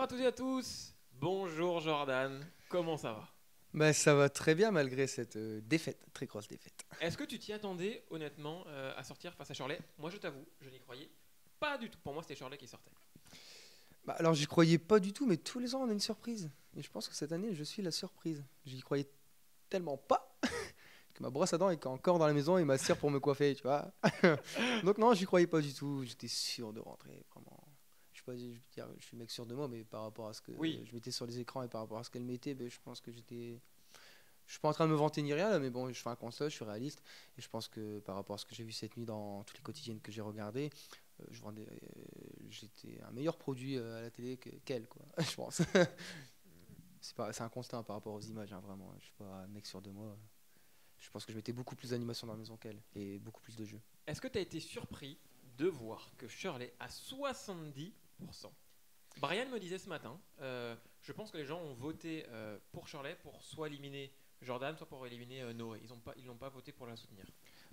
toutes et à tous. Bonjour Jordan, comment ça va? Bah, ça va très bien malgré cette défaite, très grosse défaite. Est-ce que tu t'y attendais honnêtement à sortir face à Shirley? Moi je t'avoue, je n'y croyais pas du tout. Pour moi c'était Shirley qui sortait. Bah, alors j'y croyais pas du tout, mais tous les ans on a une surprise. Et je pense que cette année je suis la surprise. J'y croyais tellement pas que ma brosse à dents est encore dans la maison et ma cire pour me coiffer, tu vois. Donc non, j'y croyais pas du tout. J'étais sûr de rentrer, vraiment. Je sais pas, je veux dire, je suis mec sûr de moi, mais par rapport à ce que Oui, je mettais sur les écrans et par rapport à ce qu'elle mettait, ben, je pense que j'étais. Je suis pas en train de me vanter ni rien là, mais bon, je fais un constat, je suis réaliste. Et je pense que par rapport à ce que j'ai vu cette nuit dans toutes les quotidiennes que j'ai regardées, j'étais un meilleur produit à la télé qu'elle, quoi. Je pense. C'est un constat hein, par rapport aux images, hein, vraiment. Je suis pas un mec sûr de moi. Je pense que je mettais beaucoup plus d'animation dans la maison qu'elle et beaucoup plus de jeux. est-ce que tu as été surpris de voir que Shirley a 70%? Brian me disait ce matin, je pense que les gens ont voté pour Shirley pour soit éliminer Jordan, soit pour éliminer Noé. Ils l'ont pas voté pour la soutenir.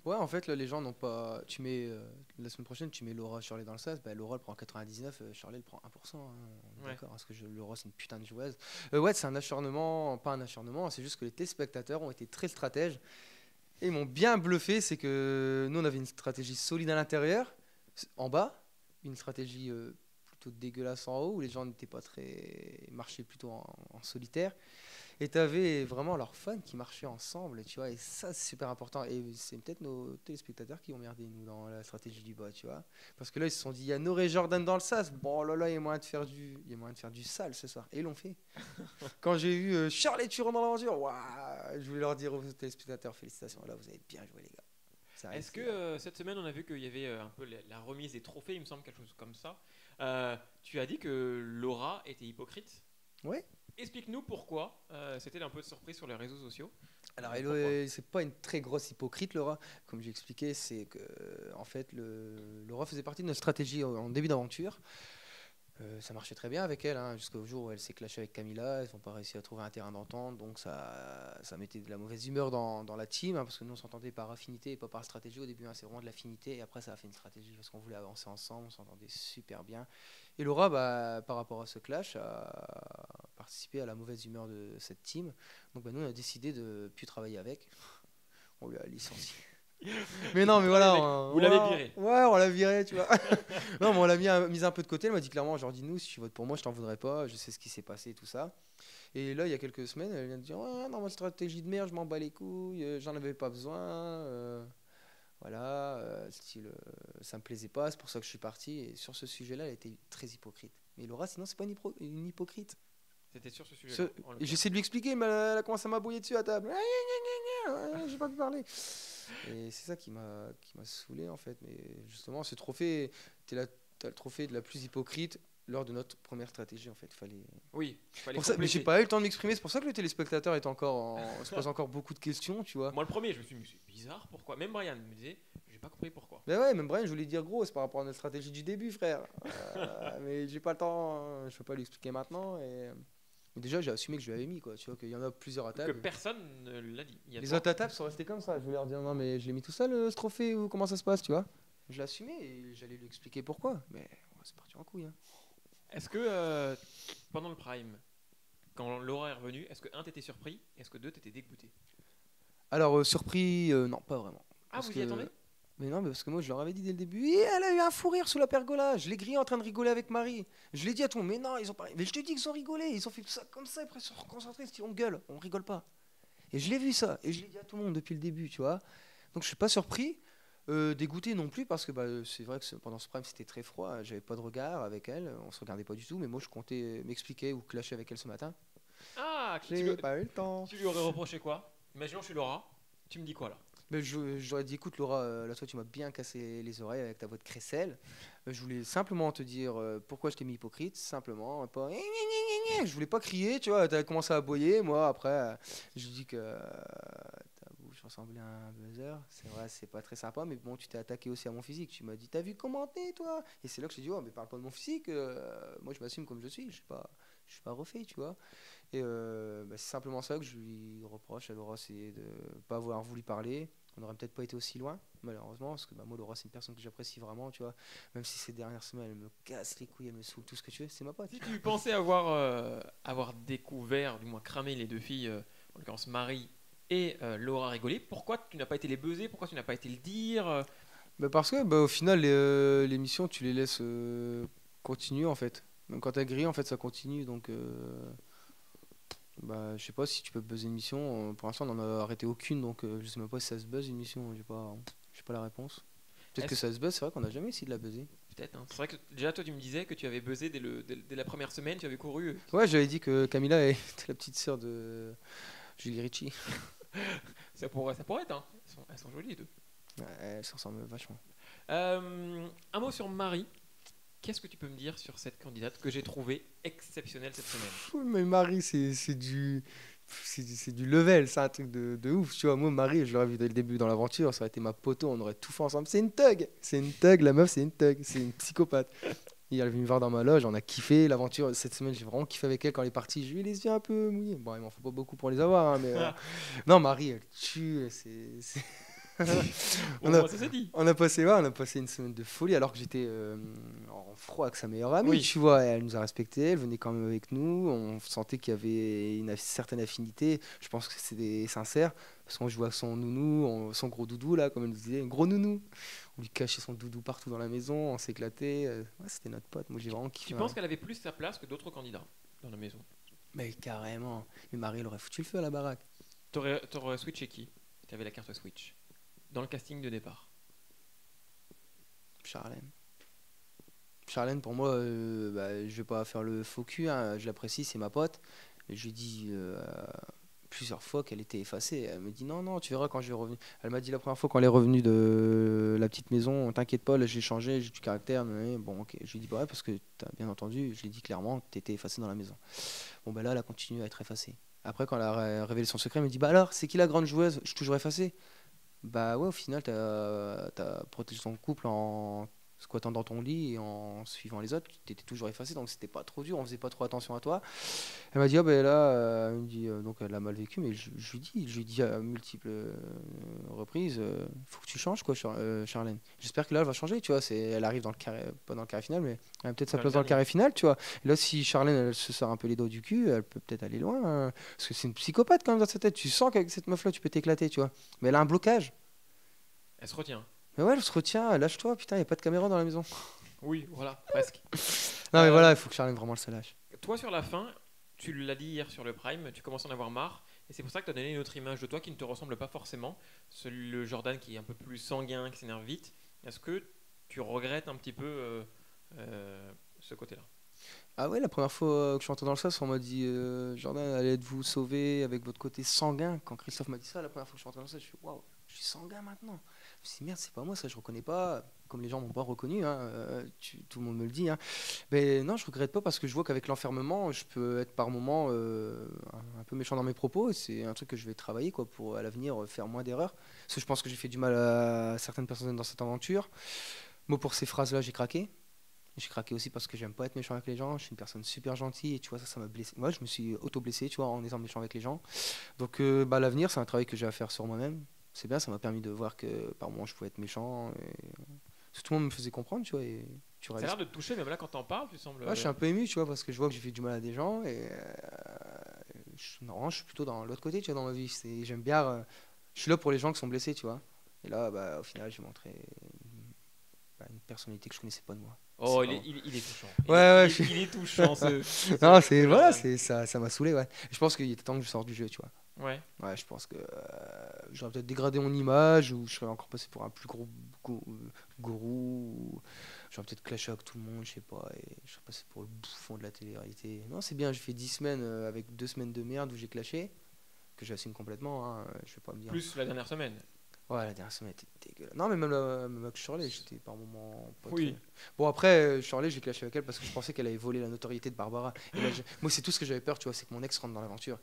Ouais, en fait, là, les gens n'ont pas. Tu mets la semaine prochaine, tu mets Laura Shirley dans le sas. Bah, Laura elle prend 99, Shirley elle prend 1%. Hein, on est Ouais. d'accord, parce que Laura c'est une putain de joueuse. Ouais, c'est un acharnement, pas un acharnement, c'est juste que les téléspectateurs ont été très stratèges et ils m'ont bien bluffé. C'est que nous on avait une stratégie solide à l'intérieur, en bas, une stratégie plutôt dégueulasse en haut où les gens n'étaient pas très. Marchaient plutôt en solitaire. Et t'avais vraiment leurs fans qui marchaient ensemble, tu vois, et ça c'est super important. Et c'est peut-être nos téléspectateurs qui ont merdé, nous, dans la stratégie du bas, tu vois. Parce que là, ils se sont dit, il y a Noré Jordan dans le sas. Bon, là, là, il y a moyen de faire il y a moyen de faire du sale ce soir. Et ils l'ont fait. Quand j'ai vu Charlie Turon dans l'aventure, waouh, je voulais leur dire aux téléspectateurs, félicitations, là, vous avez bien joué, les gars. Ça Est-ce que réussit, là. cette semaine on a vu qu'il y avait un peu la remise des trophées, il me semble quelque chose comme ça. Tu as dit que Laura était hypocrite. Ouais. Explique-nous pourquoi. C'était un peu de surprise sur les réseaux sociaux. Alors, Pourquoi? c'est pas une très grosse hypocrite, Laura. Comme j'ai expliqué, c'est que, en fait, Laura faisait partie de notre stratégie en début d'aventure. Ça marchait très bien avec elle, hein, jusqu'au jour où elle s'est clashée avec Camilla. Ils n'ont pas réussi à trouver un terrain d'entente, donc ça mettait de la mauvaise humeur dans la team, hein, parce que nous on s'entendait par affinité et pas par stratégie au début. Hein, c'est vraiment de l'affinité, et après ça a fait une stratégie parce qu'on voulait avancer ensemble, on s'entendait super bien. Et Laura, bah, par rapport à ce clash, a participé à la mauvaise humeur de cette team. Donc bah, nous on a décidé de plus travailler avec. On lui a licencié. Mais De non, plus mais travailler voilà, avec. Vous l'avez voilà, viré. ouais, on l'a viré, tu vois. Non, mais on l'a mis un peu de côté. Elle m'a dit clairement, genre, dis-nous, si tu votes pour moi, je t'en voudrais pas. Je sais ce qui s'est passé et tout ça. Et là, il y a quelques semaines, elle vient de dire, ouais, non, ma stratégie de merde, je m'en bats les couilles, j'en avais pas besoin. Voilà, style, ça me plaisait pas, c'est pour ça que je suis parti. Et sur ce sujet-là, elle était très hypocrite. Mais Laura, sinon, c'est pas une hypocrite. C'était sur ce Ce- sujet-là, en J'essaie l'occurrence. de lui expliquer, mais elle a commencé à m'abouiller dessus à table. J'ai pas pu parler. Et c'est ça qui m'a saoulé en fait. Mais justement, ce trophée, t'as le trophée de la plus hypocrite lors de notre première stratégie en fait. Fallait. Oui, il fallait Pour ça, mais j'ai compléter. pas eu le temps de m'exprimer. C'est pour ça que le téléspectateur se pose encore beaucoup de questions, tu vois. Moi, le premier, je me suis dit, mais c'est bizarre, pourquoi? Même Brian me disait, j'ai pas compris pourquoi. Mais ouais, même Brian, je voulais dire gros, c'est par rapport à notre stratégie du début, frère. Mais j'ai pas le temps, je peux pas lui expliquer maintenant. Mais déjà, j'ai assumé que je lui avais mis, quoi. Tu vois, qu'il y en a plusieurs à Que table. personne ne l'a dit. Il y a Les toi. autres à table sont restés comme ça. Je voulais leur dire non, mais je l'ai mis tout seul ce trophée ou comment ça se passe, tu vois. Je l'ai assumé et j'allais lui expliquer pourquoi. Mais ouais, c'est parti en couille. Hein. Est-ce que pendant le prime, quand Laura est revenue, est-ce que un t'étais surpris? Est-ce que deux t'étais dégoûté? Alors, surpris, non, pas vraiment. Ah, Parce vous y attendez? que. Mais non, mais parce que moi je leur avais dit dès le début, et elle a eu un fou rire sous la pergola. Je l'ai grillé en train de rigoler avec Marie. Je l'ai dit à tout le monde, mais non, ils ont pas. Mais je te dis qu'ils ont rigolé. Ils ont fait tout ça comme ça, après ils se sont reconcentrés, ils se disent, on gueule, on rigole pas. Et je l'ai vu ça, et je l'ai dit à tout le monde depuis le début, tu vois. Donc je suis pas surpris, dégoûté non plus, parce que bah, c'est vrai que pendant ce prime c'était très froid, j'avais pas de regard avec elle, on se regardait pas du tout, mais moi je comptais m'expliquer ou clasher avec elle ce matin. Ah, J'ai pas eu le temps. tu lui aurais reproché quoi? Imaginons, je suis Laura. Tu me dis quoi là? Mais j'aurais dit, écoute Laura, là toi tu m'as bien cassé les oreilles avec ta voix de crécelle. Je voulais simplement te dire pourquoi je t'ai mis hypocrite, simplement, pas. Je voulais pas crier, tu vois, t'as commencé à aboyer, moi après, je dis que ta bouche ressemblait à un buzzer. C'est vrai, c'est pas très sympa, mais bon, tu t'es attaqué aussi à mon physique. Tu m'as dit, t'as vu commenter toi? Et c'est là que je t'ai dit, oh, mais parle pas de mon physique, moi je m'assume comme je suis, je suis pas refait, tu vois. Et bah, c'est simplement ça que je lui reproche à Laura, c'est de pas avoir voulu parler. on n'aurait peut-être pas été aussi loin, malheureusement, parce que moi, Laura, c'est une personne que j'apprécie vraiment, tu vois. Même si ces dernières semaines, elle me casse les couilles, elle me saoule, tout ce que tu veux, c'est ma pote. Si tu pensais avoir découvert, du moins cramé les deux filles, en l'occurrence Marie et Laura Rigollet, pourquoi tu n'as pas été les buzzer? Pourquoi tu n'as pas été le dire? Parce que, au final, l'émission, tu les laisses continuer, en fait. Même quand t'as grillé, en fait, ça continue, donc... je sais pas si tu peux buzzer une mission. Pour l'instant, on n'en a arrêté aucune, donc je sais même pas si ça se buzz une mission. J'ai pas la réponse. Peut-être que Est-ce- ça se buzz, c'est vrai qu'on n'a jamais essayé de la buzzer. Peut-être, hein. C'est vrai que déjà toi tu me disais que tu avais buzzé dès la première semaine, tu avais couru. Ouais, j'avais dit que Camilla était la petite sœur de Julie Ritchie. Ça pourrait être, hein. Elles sont jolies les deux. Ouais, elle se ressemble vachement. Un mot sur Marie. Qu'est-ce que tu peux me dire sur cette candidate que j'ai trouvée exceptionnelle cette semaine? Pfff, mais Marie, c'est du level, c'est un truc de ouf. Tu vois, moi, Marie, je l'aurais vu dès le début dans l'aventure, ça aurait été ma poteau, on aurait tout fait ensemble. C'est une thug, la meuf, c'est une thug, c'est une psychopathe. Et elle est venue me voir dans ma loge, on a kiffé l'aventure. Cette semaine, j'ai vraiment kiffé avec elle quand elle est partie. J'ai eu les yeux un peu mouillés. Bon, il m'en faut pas beaucoup pour les avoir, hein, mais non, Marie, elle tue. Au On a, moins ça s'est dit. on a passé une semaine de folie alors que j'étais en froid avec sa meilleure amie, Oui. tu vois. Et elle nous a respectés, elle venait quand même avec nous. On sentait qu'il y avait une certaine affinité. Je pense que c'était sincère parce qu'on jouait avec son nounou, son gros doudou là, comme elle nous disait, un gros nounou. On lui cachait son doudou partout dans la maison, on s'éclatait. Ouais, c'était notre pote. Moi, j'ai vraiment kiffé. Tu penses qu'elle avait plus sa place que d'autres candidats dans la maison? Mais carrément. Mais Marie, elle aurait foutu le feu à la baraque. T'aurais switché qui? Tu avais la carte Switch dans le casting de départ. Charlène. Charlène, pour moi, je vais pas faire le faux cul, hein, je l'apprécie, c'est ma pote. Je lui ai dit plusieurs fois qu'elle était effacée. Elle me dit non, non, tu verras quand je vais revenir. Elle m'a dit la première fois quand elle est revenue de la petite maison, t'inquiète pas, là j'ai changé, j'ai du caractère. Mais bon, ok. Je lui ai dit bah ouais, parce que t'as bien entendu, je lui ai dit clairement, t'étais effacée dans la maison. Bon, là, elle a continué à être effacée. Après, quand elle a révélé son secret, elle me dit bah alors, c'est qui la grande joueuse? Je suis toujours effacée. Bah ouais, au final, t'as protégé ton couple en squattant dans ton lit et en suivant les autres. T'étais toujours effacé, donc c'était pas trop dur, on faisait pas trop attention à toi. Elle m'a dit, ah ben là, elle me dit, donc elle a mal vécu, mais je lui dis à multiples reprises, faut que tu changes quoi, Charlène. J'espère que là, elle va changer, tu vois. Elle arrive dans le carré, pas dans le carré final, mais elle a peut-être sa Dans le place dans le dernier. carré final, tu vois. Et là, si Charlène, elle se sort un peu les doigts du cul, elle peut peut-être aller loin, hein. Parce que c'est une psychopathe quand même dans sa tête. Tu sens qu'avec cette meuf-là, tu peux t'éclater, tu vois. Mais elle a un blocage. Elle se retient. Mais ouais, elle se retient, lâche-toi, putain, y a pas de caméra dans la maison. Oui, voilà, presque. Non, mais Euh, voilà, il faut que Charlène vraiment elle se lâche. Toi, sur la fin, tu l'as dit hier sur le Prime, tu commences à en avoir marre. Et c'est pour ça que tu as donné une autre image de toi qui ne te ressemble pas forcément. Le Jordan qui est un peu plus sanguin, qui s'énerve vite. Est-ce que tu regrettes un petit peu ce côté-là? Ah ouais, la première fois que je suis entré dans le sas, on m'a dit Jordan, allez être-vous sauver avec votre côté sanguin. Quand Christophe m'a dit ça, la première fois que je suis entré dans le sas, je suis waouh, je suis sanguin maintenant. Je me suis dit merde, c'est pas moi ça, je reconnais pas. Comme les gens m'ont pas reconnu, hein, tout le monde me le dit, hein. Mais non, je regrette pas parce que je vois qu'avec l'enfermement, je peux être par moments un peu méchant dans mes propos. Et c'est un truc que je vais travailler quoi, pour à l'avenir faire moins d'erreurs. Parce que je pense que j'ai fait du mal à certaines personnes dans cette aventure. Moi, pour ces phrases-là, j'ai craqué. J'ai craqué aussi parce que j'aime pas être méchant avec les gens. Je suis une personne super gentille et tu vois, ça m'a blessé. Moi, je me suis auto-blessé, tu vois, en étant méchant avec les gens. Donc, l'avenir, c'est un travail que j'ai à faire sur moi-même. C'est bien, ça m'a permis de voir que par moments, je pouvais être méchant. Et... tout le monde me faisait comprendre, tu vois. Et tu Ça a réalises. l'air de te toucher, même là quand t'en parles, tu sembles. Ouais, je suis un peu ému, tu vois, parce que je vois que j'ai fait du mal à des gens. Et non, je suis plutôt dans l'autre côté, tu vois, dans ma vie. J'aime bien. Je suis là pour les gens qui sont blessés, tu vois. Et là, au final, j'ai montré une personnalité que je connaissais pas de moi. Oh, C'est il est, vraiment- il est touchant. Ouais, Il est touchant Non, ce voilà, Jordan. ça m'a saoulé, ouais. Je pense qu'il était temps que je sorte du jeu, tu vois. Ouais. Ouais, je pense que j'aurais peut-être dégradé mon image ou je serais encore passé pour un plus gros gourou. Ou j'aurais peut-être clashé avec tout le monde, je sais pas, et je serais passé pour le bouffon de la télé-réalité. Non, c'est bien, j'ai fait 10 semaines avec 2 semaines de merde où j'ai clashé, que j'assume complètement, hein, je vais pas me dire. Plus la dernière semaine. Ouais, la dernière semaine était dégueulasse. Non, mais même avec Shirley, j'étais par moments pas Oui. très- Bon, après, Shirley, j'ai clashé avec elle parce que je pensais qu'elle avait volé la notoriété de Barbara. Et là, moi, c'est tout ce que j'avais peur, tu vois, c'est que mon ex rentre dans l'aventure.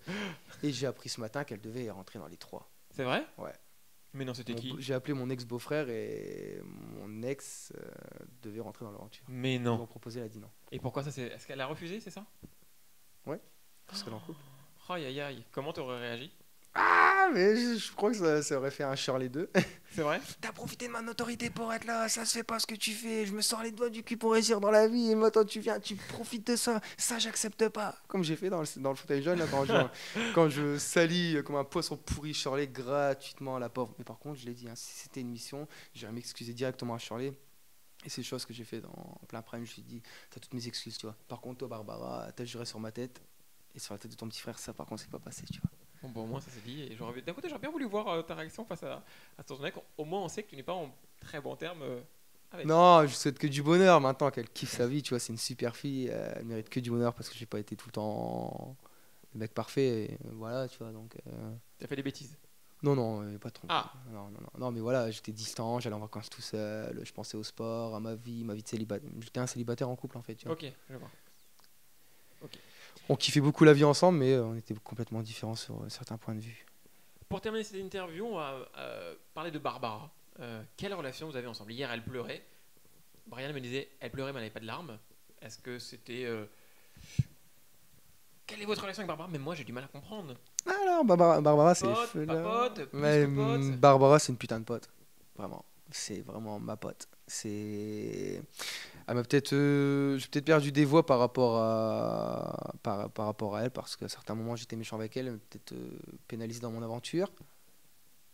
Et j'ai appris ce matin qu'elle devait rentrer dans les 3. C'est vrai? Ouais. Mais non, c'était qui? J'ai appelé mon ex-beau-frère et mon ex devait rentrer dans l'aventure. Mais Ils m'ont non. proposé, elle a dit non. Et pourquoi ça c'est. Est-ce qu'elle a refusé, c'est ça? Ouais, parce qu'elle est en couple. Aïe aïe aïe. Comment t'aurais réagi? Ah, mais je crois que ça aurait fait un Shirley 2. C'est vrai? T'as profité de ma notoriété pour être là, ça se fait pas ce que tu fais, je me sors les doigts du cul pour réussir dans la vie, et maintenant tu viens, tu profites de ça, ça j'accepte pas. Comme j'ai fait dans le fauteuil jaune, là, quand je salis comme un poisson pourri Shirley gratuitement à la pauvre. Mais par contre, je l'ai dit, hein, si c'était une mission, j'irais m'excuser directement à Shirley. Et c'est chose que j'ai fait en plein prime, je lui ai dit, t'as toutes mes excuses, tu vois. Par contre, toi, Barbara, t'as juré sur ma tête et sur la tête de ton petit frère, ça par contre, c'est pas passé, tu vois. Bon, au moins ça s'est dit. Et d'un côté, j'aurais bien voulu voir ta réaction face à ton mec. Au moins, on sait que tu n'es pas en très bon terme avec. Non, je souhaite que du bonheur maintenant qu'elle kiffe sa vie, tu vois, c'est une super fille, elle mérite que du bonheur parce que j'ai pas été tout le temps le mec parfait, et voilà, tu vois, donc... T'as fait des bêtises. Non, non, pas trop. Ah, Non, non, non, non, mais voilà, j'étais distant, j'allais en vacances tout seul, je pensais au sport, à ma vie de célibataire. J'étais un célibataire en couple en fait, tu vois. ok, je vois. On kiffait beaucoup la vie ensemble, mais on était complètement différents sur certains points de vue. Pour terminer cette interview, on va parler de Barbara. Quelle relation vous avez ensemble? Hier, elle pleurait. Brian me disait, elle pleurait mais elle n'avait pas de larmes. Est-ce que c'était... Quelle est votre relation avec Barbara? Mais moi, j'ai du mal à comprendre. Alors, Barbara, c'est... Pote, pas pote, plus Mais, que pote. Barbara, c'est une putain de pote. Vraiment. C'est vraiment ma pote. C'est... Elle m'a peut-être... j'ai peut-être perdu des voix par rapport à elle, parce qu'à certains moments, j'étais méchant avec elle, elle m'a peut-être pénalisé dans mon aventure.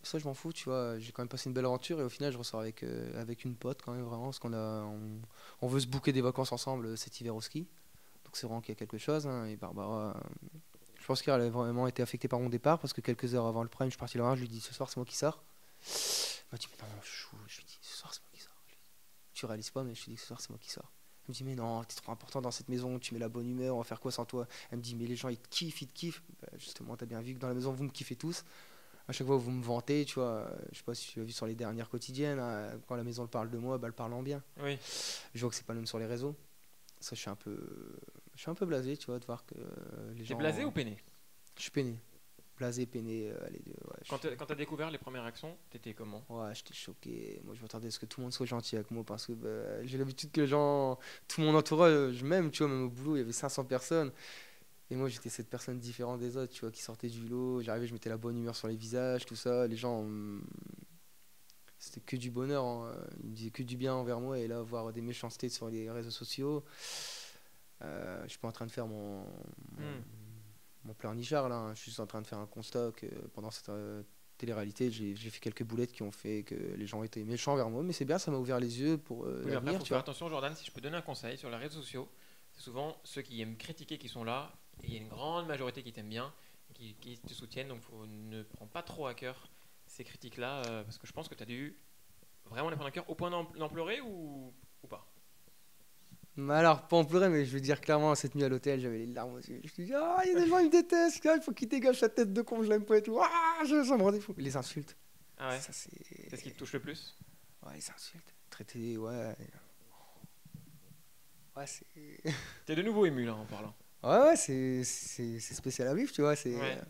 Ça, je m'en fous, tu vois. J'ai quand même passé une belle aventure et au final, je ressors avec une pote quand même, vraiment, parce on veut se booker des vacances ensemble cet hiver au ski. Donc c'est vraiment qu'il y a quelque chose, hein. Et Barbara, je pense qu'elle a vraiment été affectée par mon départ parce que quelques heures avant le prime, je suis parti le voir, je lui dis ce soir c'est moi qui sors. Elle m'a dit mais non, chou. Je lui dis ce soir c'est moi qui sors. Tu réalises pas, mais je lui dis ce soir c'est moi qui sors. Elle me dit mais non, t'es trop important dans cette maison, tu mets la bonne humeur, on va faire quoi sans toi? Elle me dit mais les gens ils te kiffent, ils te kiffent. Bah, justement, t'as bien vu que dans la maison vous me kiffez tous. À chaque fois vous me vantez, tu vois. Je sais pas si tu l'as vu sur les dernières quotidiennes, hein, quand la maison elle parle de moi, bah, elle parle en bien. Oui. Je vois que c'est pas le même sur les réseaux. Ça, je suis un peu blasé, tu vois, de voir que les T'es gens. blasé ou peiné? Je suis peiné. Blasé, peiné, les deux. Ouais, Quand t'as découvert les premières réactions, t'étais comment? ouais, j'étais choqué. Moi, je m'attendais à ce que tout le monde soit gentil avec moi parce que bah, j'ai l'habitude que les gens, tout mon entourage, même, tu vois, même au boulot, il y avait 500 personnes. Et moi, j'étais cette personne différente des autres, tu vois, qui sortait du lot. J'arrivais, je mettais la bonne humeur sur les visages, tout ça. Les gens, c'était que du bonheur, hein. Ils me disaient que du bien envers moi. Et là, voir des méchancetés sur les réseaux sociaux. Je suis pas en train de faire Hmm. mon pleurnichard là, hein. Je suis juste en train de faire un constat que pendant cette télé-réalité, j'ai fait quelques boulettes qui ont fait que les gens étaient méchants vers moi, mais c'est bien, ça m'a ouvert les yeux pour Oui, mais après, il l'avenir, faut tu faire vois. attention, Jordan. Si je peux donner un conseil sur les réseaux sociaux, c'est souvent ceux qui aiment critiquer qui sont là. Et il y a une grande majorité qui t'aiment bien et qui te soutiennent. Donc, ne prends pas trop à cœur ces critiques-là. Parce que je pense que tu as dû vraiment les prendre à cœur au point d'en pleurer ou pas. Mais alors, pas en pleurer, mais je veux dire clairement, cette nuit à l'hôtel, j'avais les larmes aux yeux. Je me suis dit, ah, il y a des gens, ils me détestent, il faut qu'ils dégagent sa tête de con, je l'aime pas et tout. Ah, ça me rendait fou. Les insultes, Ah ouais? ça c'est. C'est ce qui te touche le plus? Ouais, les insultes. Traiter, ouais. Ouais, c'est. T'es de nouveau ému là en parlant. Ouais, c'est spécial à vivre, tu vois. Ouais.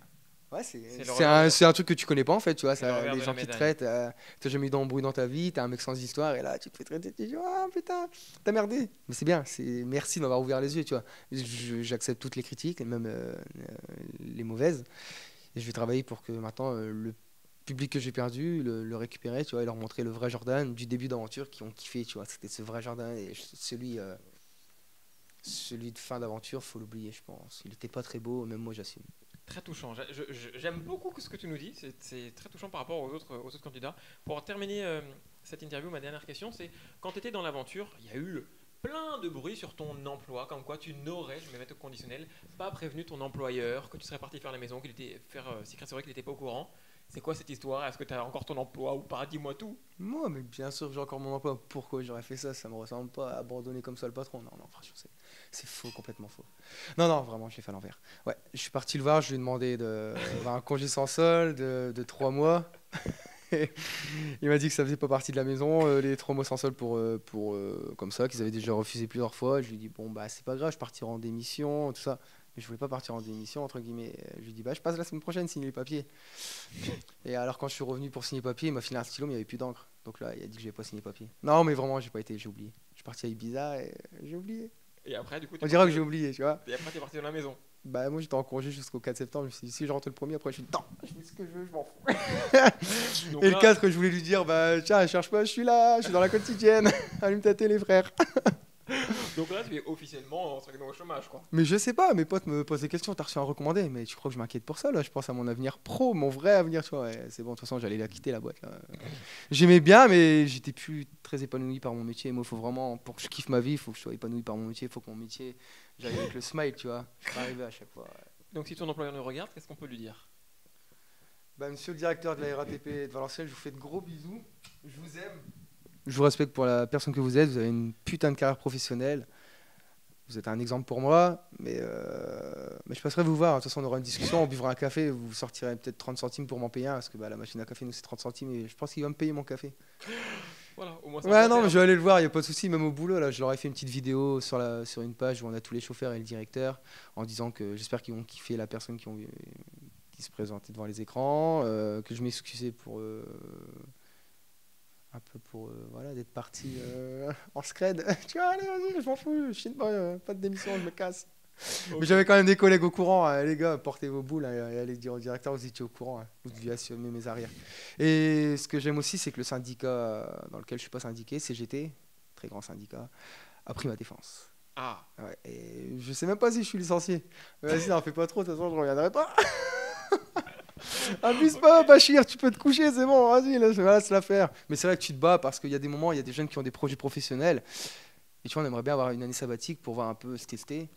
Ouais, C'est le revers de- c'est un truc que tu connais pas en fait, tu vois. c'est le revers Les de gens la qui te médaille. traitent, t'as jamais eu d'embrouille dans ta vie, t'es un mec sans histoire, et là tu te fais traiter, tu te dis, ah putain, t'as merdé. Mais c'est bien, merci de m'avoir ouvert les yeux, tu vois. J'accepte toutes les critiques, et même les mauvaises, et je vais travailler pour que maintenant le public que j'ai perdu, le récupérer, tu vois, et leur montrer le vrai Jordan du début d'aventure qui ont kiffé, tu vois. C'était ce vrai Jordan, et celui de fin d'aventure, faut l'oublier, je pense. Il était pas très beau, même moi j'assume. Très touchant. J'aime beaucoup ce que tu nous dis. C'est très touchant par rapport aux autres candidats. Pour terminer cette interview, ma dernière question, c'est quand tu étais dans l'aventure, il y a eu plein de bruit sur ton emploi, comme quoi tu n'aurais, je me mets au conditionnel, pas prévenu ton employeur que tu serais parti faire la maison, qu'il était faire Secret Story, qu'il n'était pas au courant. C'est quoi cette histoire? Est-ce que tu as encore ton emploi ou pas? Dis-moi tout. Moi, mais bien sûr, j'ai encore mon emploi. Pourquoi j'aurais fait ça? Ça me ressemble pas à abandonner comme ça le patron. Non, non, franchement, c'est faux, complètement faux. Non, non, vraiment, je l'ai fait à l'envers. Ouais, je suis parti le voir, je lui ai demandé d'avoir un congé sans solde de 3 mois. Il m'a dit que ça faisait pas partie de la maison, les 3 mois sans solde comme ça, qu'ils avaient déjà refusé plusieurs fois. Je lui ai dit, bon, bah, c'est pas grave, je partirai en démission, tout ça. Mais je voulais pas partir en démission, entre guillemets. Je lui ai dit, bah, je passe la semaine prochaine signer les papiers. Et alors, quand je suis revenu pour signer les papiers, il m'a filé un stylo, mais il n'y avait plus d'encre. Donc là, il a dit que j'ai pas signé les papiers. Non, mais vraiment, j'ai pas été, j'ai oublié. Je suis parti à Ibiza et j'ai oublié. Et après, du coup, On dirait que j'ai oublié, tu vois. et après, t'es parti dans la maison. Bah, moi, j'étais en congé jusqu'au 4 septembre. Je me suis dit, si je rentre le premier, après, je suis dedans. Je fais ce que je veux, je m'en fous. Donc Et là, le 4, je voulais lui dire, bah, tiens, cherche pas, je suis là, je suis dans la quotidienne. Allume ta télé, frère. donc là, tu es officiellement entre guillemets au chômage, quoi. Mais je sais pas, mes potes me posent des questions. T'as reçu un recommandé, mais tu crois que je m'inquiète pour ça, là? Je pense à mon avenir pro, mon vrai avenir, tu vois. Ouais, c'est bon, de toute façon, j'allais la quitter, la boîte, là. J'aimais bien, mais j'étais plus très épanoui par mon métier. Moi, il faut vraiment, pour que je kiffe ma vie, il faut que je sois épanoui par mon métier. Il faut que mon métier, j'aille avec le smile, tu vois. Je suis pas arrivé à chaque fois. Ouais. Donc si ton employeur nous regarde, qu'est-ce qu'on peut lui dire? Bah, monsieur le directeur de la RATP de Valenciennes, je vous fais de gros bisous. Je vous aime. Je vous respecte pour la personne que vous êtes. Vous avez une putain de carrière professionnelle. Vous êtes un exemple pour moi. Mais je passerai vous voir. De toute façon, on aura une discussion. On buvra un café. Vous sortirez peut-être 30 centimes pour m'en payer un. Parce que bah, la machine à café, nous, c'est 30 centimes. Et je pense qu'il va me payer mon café. Voilà, au moins ça Ouais, va non, mais faire. je vais aller le voir. Il n'y a pas de souci. Même au boulot, là, je leur ai fait une petite vidéo sur une page où on a tous les chauffeurs et le directeur. En disant que j'espère qu'ils vont kiffer la personne qui se présentait devant les écrans. Que je m'excusais pour. Un peu pour voilà, d'être parti en scred. Tu vois, allez, vas-y, je m'en fous, je chine pas de démission, je me casse. Ok. Mais j'avais quand même des collègues au courant. Les gars, portez vos boules et allez dire au directeur, vous étiez au courant, vous deviez assumer mes arrières. Et ce que j'aime aussi, c'est que le syndicat dans lequel je suis pas syndiqué, CGT, très grand syndicat, a pris ma défense. Ah, Ouais, et je sais même pas si je suis licencié. Mais vas-y, n'en fais pas trop, de toute façon, je reviendrai pas. Abuse pas, Bachir, tu peux te coucher, c'est bon, vas-y, laisse l'affaire. Mais c'est vrai que tu te bats parce qu'il y a des moments, il y a des jeunes qui ont des projets professionnels. Et tu vois, on aimerait bien avoir une année sabbatique pour voir un peu se tester.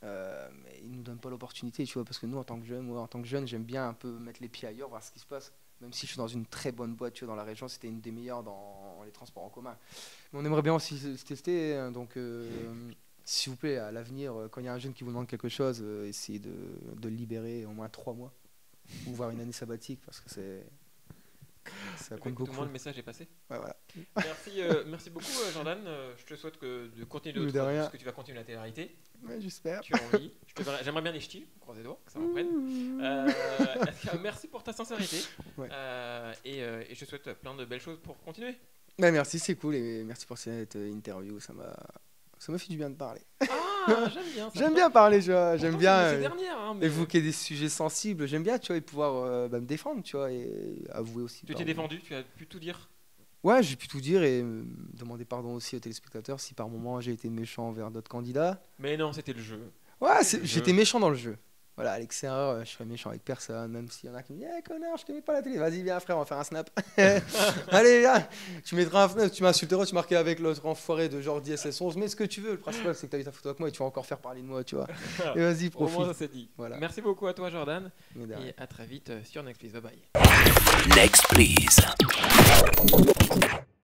Mais ils nous donnent pas l'opportunité, tu vois, parce que nous, en tant que jeune, j'aime bien un peu mettre les pieds ailleurs, voir ce qui se passe. Même si je suis dans une très bonne boîte, tu vois, dans la région, c'était une des meilleures dans les transports en commun. Mais on aimerait bien aussi se tester, hein, donc s'il vous plaît, à l'avenir, quand il y a un jeune qui vous demande quelque chose, essayez de le libérer au moins 3 mois. Ou voir une année sabbatique parce que ça compte écoute, au beaucoup. moins le message est passé. Ouais, voilà. Merci beaucoup Jordan. Je te souhaite de continuer De rien. parce que tu vas continuer la télé-réalité. Ouais, j'espère. Tu as envie. J'aimerais bien les ch'tis, croisez les doigts, que ça reprenne. Merci pour ta sincérité. Ouais. Et je te souhaite plein de belles choses pour continuer. Ouais, merci, c'est cool et merci pour cette interview. Ça m'a fait du bien de parler. Ah, j'aime bien ça. J'aime bien parler, tu vois. J'aime Pourtant, bien c'est dernière, hein, mais évoquer des sujets sensibles. J'aime bien, tu vois, et pouvoir me défendre, tu vois, et avouer aussi. tu t'es défendu, tu as pu tout dire. Ouais, j'ai pu tout dire et demander pardon aussi aux téléspectateurs si par moment j'ai été méchant envers d'autres candidats. Mais non, c'était le jeu. Ouais, Le jeu. j'étais méchant dans le jeu. Voilà, à l'extérieur, je serais méchant avec personne, même s'il y en a qui me disent hey, connard, je te mets pas la télé. Vas-y, viens, frère, on va faire un snap. Allez, viens, tu mettras un snap, tu m'insulteras, tu marquais avec l'autre enfoiré de genre SS11, mais ce que tu veux. Le principal, c'est que tu as eu ta photo avec moi et tu vas encore faire parler de moi, tu vois. Et vas-y, Au moins, profite. ça s'est dit. Voilà. Merci beaucoup à toi, Jordan. Mais de rien. Et à très vite sur Next Please. Bye bye. Next, please.